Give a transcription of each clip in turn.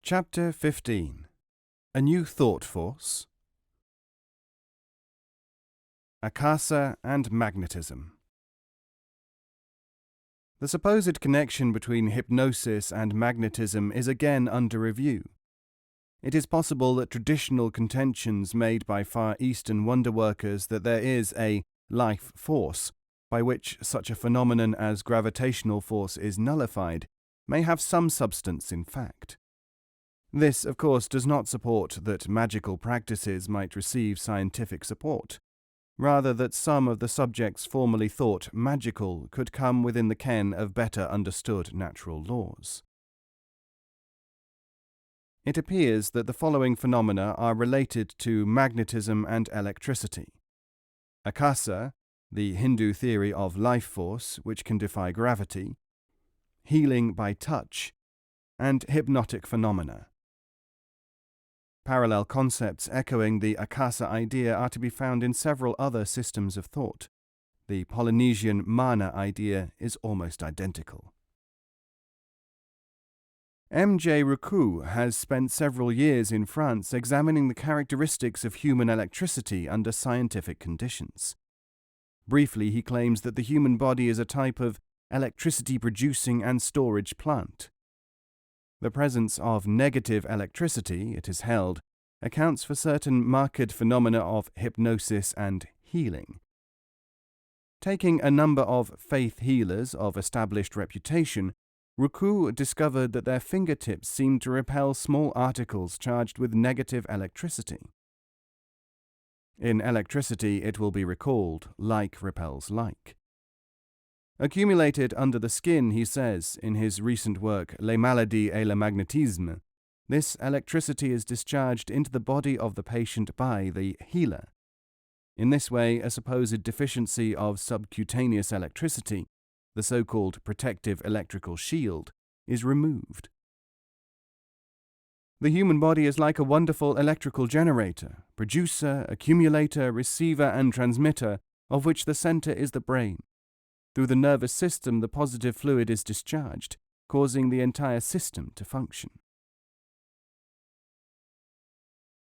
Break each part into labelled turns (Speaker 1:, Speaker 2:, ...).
Speaker 1: Chapter 15. A New Thought Force. Akasa and Magnetism. The supposed connection between hypnosis and magnetism is again under review. It is possible that traditional contentions made by Far Eastern wonderworkers that there is a life force by which such a phenomenon as gravitational force is nullified may have some substance in fact. This, of course, does not support that magical practices might receive scientific support, rather that some of the subjects formerly thought magical could come within the ken of better understood natural laws. It appears that the following phenomena are related to magnetism and electricity. Akasa, the Hindu theory of life force which can defy gravity, healing by touch, and hypnotic phenomena. Parallel concepts echoing the Akasa idea are to be found in several other systems of thought. The Polynesian mana idea is almost identical. M.J. Ruku has spent several years in France examining the characteristics of human electricity under scientific conditions. Briefly, he claims that the human body is a type of electricity-producing and storage plant. The presence of negative electricity, it is held, accounts for certain marked phenomena of hypnosis and healing. Taking a number of faith healers of established reputation, Ruku discovered that their fingertips seemed to repel small articles charged with negative electricity. In electricity, it will be recalled, like repels like. Accumulated under the skin, he says, in his recent work Les maladies et le magnétisme, this electricity is discharged into the body of the patient by the healer. In this way, a supposed deficiency of subcutaneous electricity, the so-called protective electrical shield, is removed. The human body is like a wonderful electrical generator, producer, accumulator, receiver, and transmitter, of which the center is the brain. Through the nervous system, the positive fluid is discharged, causing the entire system to function.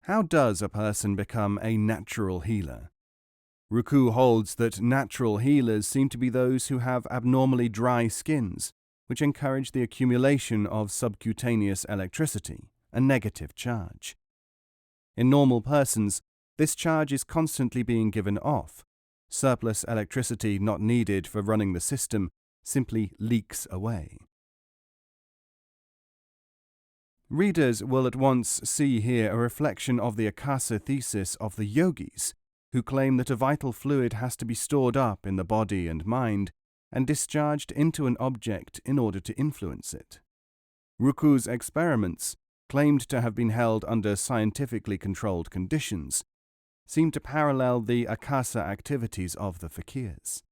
Speaker 1: How does a person become a natural healer? Ruku holds that natural healers seem to be those who have abnormally dry skins, which encourage the accumulation of subcutaneous electricity, a negative charge. In normal persons, this charge is constantly being given off. Surplus electricity not needed for running the system simply leaks away. Readers will at once see here a reflection of the Akasa thesis of the yogis, who claim that a vital fluid has to be stored up in the body and mind and discharged into an object in order to influence it. Ruku's experiments, claimed to have been held under scientifically controlled conditions, seem to parallel the Akasa activities of the fakirs.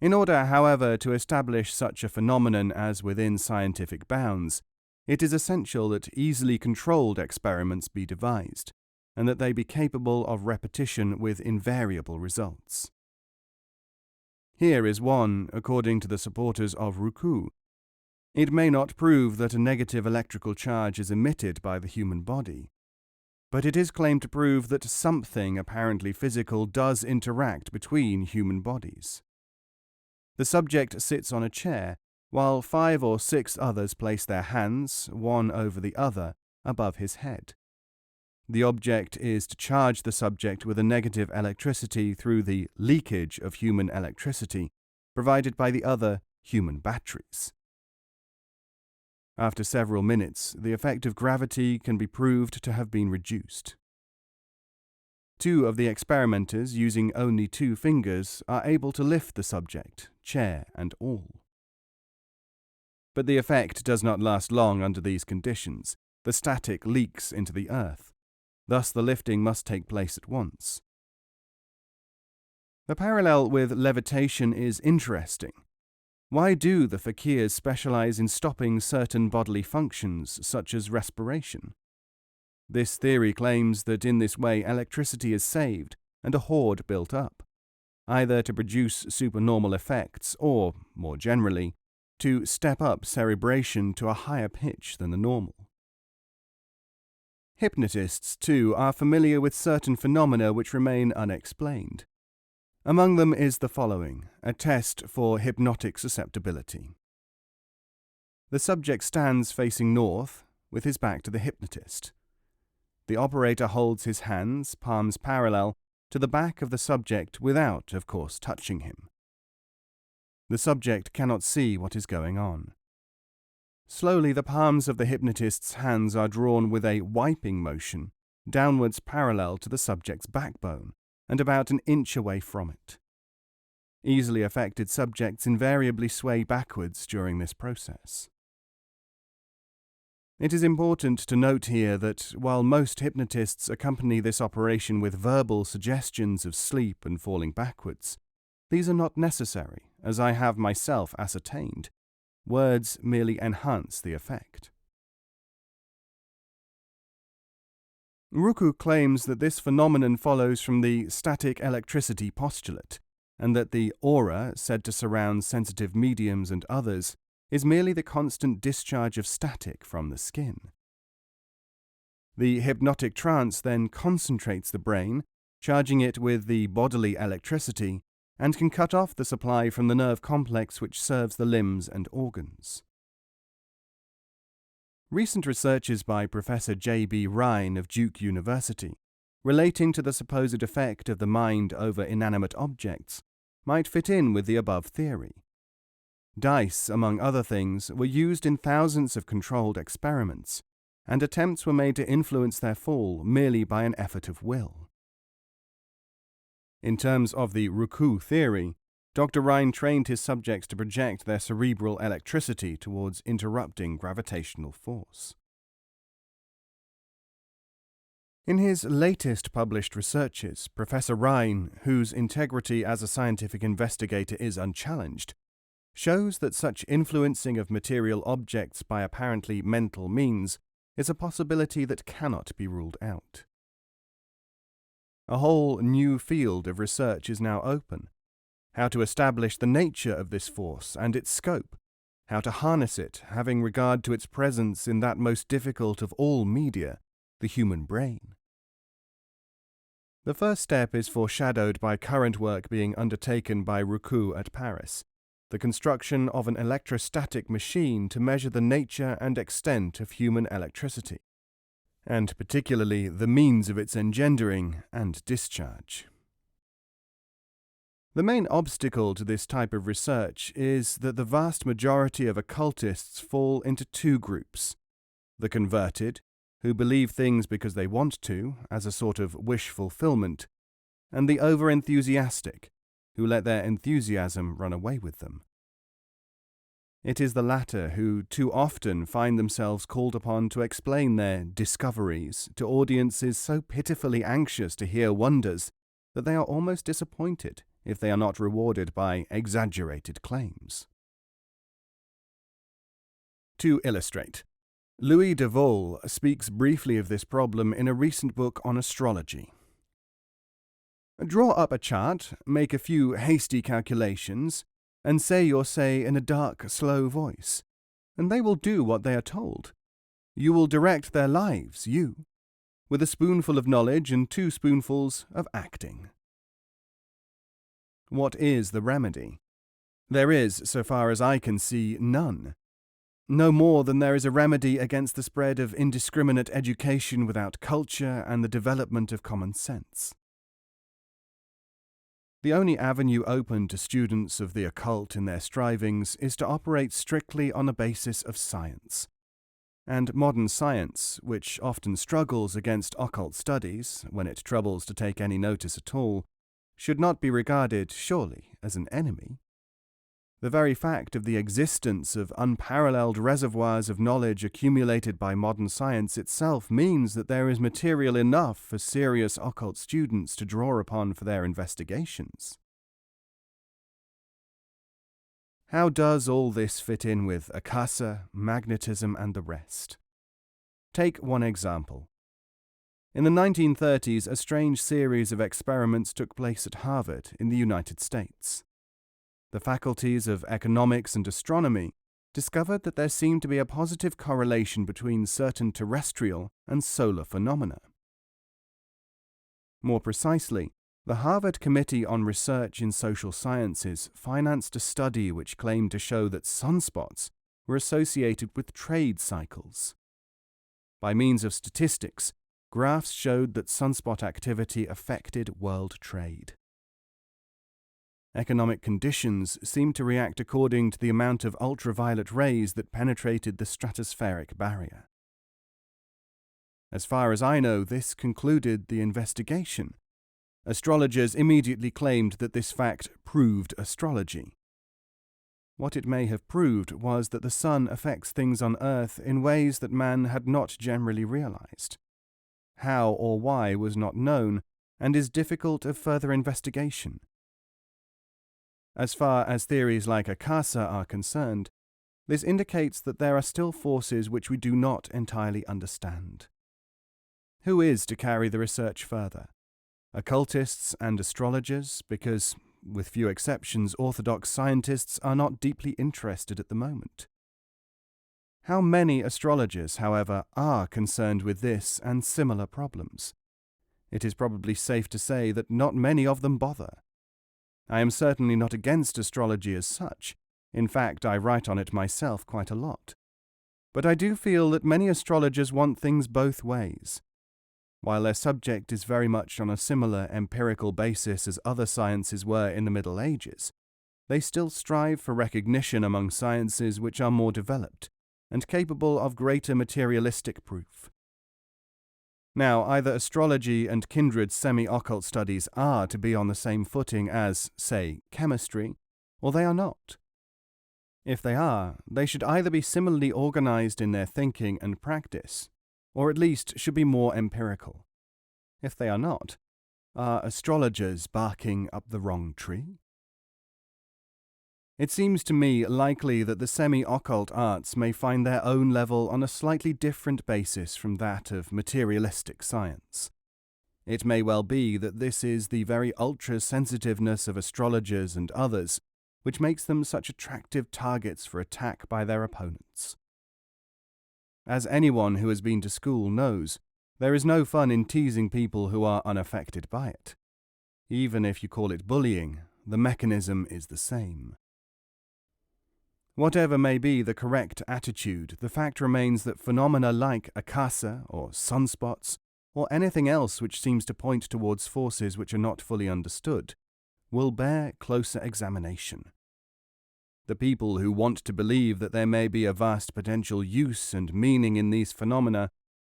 Speaker 1: In order, however, to establish such a phenomenon as within scientific bounds, it is essential that easily controlled experiments be devised, and that they be capable of repetition with invariable results. Here is one, according to the supporters of Ruku. It may not prove that a negative electrical charge is emitted by the human body, but it is claimed to prove that something apparently physical does interact between human bodies. The subject sits on a chair, while 5 or 6 others place their hands, one over the other, above his head. The object is to charge the subject with a negative electricity through the leakage of human electricity provided by the other human batteries. After several minutes, the effect of gravity can be proved to have been reduced. 2 of the experimenters, using only 2 fingers, are able to lift the subject, chair and all. But the effect does not last long under these conditions. The static leaks into the earth. Thus the lifting must take place at once. The parallel with levitation is interesting. Why do the fakirs specialize in stopping certain bodily functions, such as respiration? This theory claims that in this way electricity is saved and a hoard built up, either to produce supernormal effects or, more generally, to step up cerebration to a higher pitch than the normal. Hypnotists, too, are familiar with certain phenomena which remain unexplained. Among them is the following, a test for hypnotic susceptibility. The subject stands facing north, with his back to the hypnotist. The operator holds his hands, palms parallel, to the back of the subject without, of course, touching him. The subject cannot see what is going on. Slowly, the palms of the hypnotist's hands are drawn with a wiping motion, downwards parallel to the subject's backbone, and about an inch away from it. Easily affected subjects invariably sway backwards during this process. It is important to note here that while most hypnotists accompany this operation with verbal suggestions of sleep and falling backwards, these are not necessary, as I have myself ascertained. Words merely enhance the effect. Ruku claims that this phenomenon follows from the static electricity postulate, and that the aura, said to surround sensitive mediums and others, is merely the constant discharge of static from the skin. The hypnotic trance then concentrates the brain, charging it with the bodily electricity, and can cut off the supply from the nerve complex which serves the limbs and organs. Recent researches by Professor J.B. Rhine of Duke University, relating to the supposed effect of the mind over inanimate objects, might fit in with the above theory. Dice, among other things, were used in thousands of controlled experiments, and attempts were made to influence their fall merely by an effort of will. In terms of the Ruku theory, Dr. Rhine trained his subjects to project their cerebral electricity towards interrupting gravitational force. In his latest published researches, Professor Rhine, whose integrity as a scientific investigator is unchallenged, shows that such influencing of material objects by apparently mental means is a possibility that cannot be ruled out. A whole new field of research is now open. How to establish the nature of this force and its scope, how to harness it, having regard to its presence in that most difficult of all media, the human brain. The first step is foreshadowed by current work being undertaken by Ruku at Paris, the construction of an electrostatic machine to measure the nature and extent of human electricity, and particularly the means of its engendering and discharge. The main obstacle to this type of research is that the vast majority of occultists fall into two groups: the converted, who believe things because they want to, as a sort of wish fulfillment, and the over-enthusiastic, who let their enthusiasm run away with them. It is the latter who too often find themselves called upon to explain their discoveries to audiences so pitifully anxious to hear wonders that they are almost disappointed if they are not rewarded by exaggerated claims. To illustrate, Louis de Vole speaks briefly of this problem in a recent book on astrology. Draw up a chart, make a few hasty calculations, and say your say in a dark, slow voice, and they will do what they are told. You will direct their lives, you, with a spoonful of knowledge and 2 spoonfuls of acting. What is the remedy? There is, so far as I can see, none. No more than there is a remedy against the spread of indiscriminate education without culture and the development of common sense. The only avenue open to students of the occult in their strivings is to operate strictly on a basis of science. And modern science, which often struggles against occult studies when it troubles to take any notice at all, should not be regarded, surely, as an enemy. The very fact of the existence of unparalleled reservoirs of knowledge accumulated by modern science itself means that there is material enough for serious occult students to draw upon for their investigations. How does all this fit in with Akasa, magnetism, and the rest? Take one example. In the 1930s, a strange series of experiments took place at Harvard in the United States. The faculties of economics and astronomy discovered that there seemed to be a positive correlation between certain terrestrial and solar phenomena. More precisely, the Harvard Committee on Research in Social Sciences financed a study which claimed to show that sunspots were associated with trade cycles. By means of statistics, graphs showed that sunspot activity affected world trade. Economic conditions seemed to react according to the amount of ultraviolet rays that penetrated the stratospheric barrier. As far as I know, this concluded the investigation. Astrologers immediately claimed that this fact proved astrology. What it may have proved was that the sun affects things on Earth in ways that man had not generally realized. How or why was not known, and is difficult of further investigation. As far as theories like Akasa are concerned, this indicates that there are still forces which we do not entirely understand. Who is to carry the research further? Occultists and astrologers, because, with few exceptions, orthodox scientists are not deeply interested at the moment. How many astrologers, however, are concerned with this and similar problems? It is probably safe to say that not many of them bother. I am certainly not against astrology as such. In fact, I write on it myself quite a lot. But I do feel that many astrologers want things both ways. While their subject is very much on a similar empirical basis as other sciences were in the Middle Ages, they still strive for recognition among sciences which are more developed and capable of greater materialistic proof. Now, either astrology and kindred semi-occult studies are to be on the same footing as, say, chemistry, or they are not. If they are, they should either be similarly organized in their thinking and practice, or at least should be more empirical. If they are not, are astrologers barking up the wrong tree? It seems to me likely that the semi-occult arts may find their own level on a slightly different basis from that of materialistic science. It may well be that this is the very ultra-sensitiveness of astrologers and others which makes them such attractive targets for attack by their opponents. As anyone who has been to school knows, there is no fun in teasing people who are unaffected by it. Even if you call it bullying, the mechanism is the same. Whatever may be the correct attitude, the fact remains that phenomena like akasa or sunspots, or anything else which seems to point towards forces which are not fully understood, will bear closer examination. The people who want to believe that there may be a vast potential use and meaning in these phenomena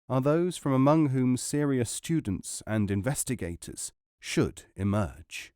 Speaker 1: are those from among whom serious students and investigators should emerge.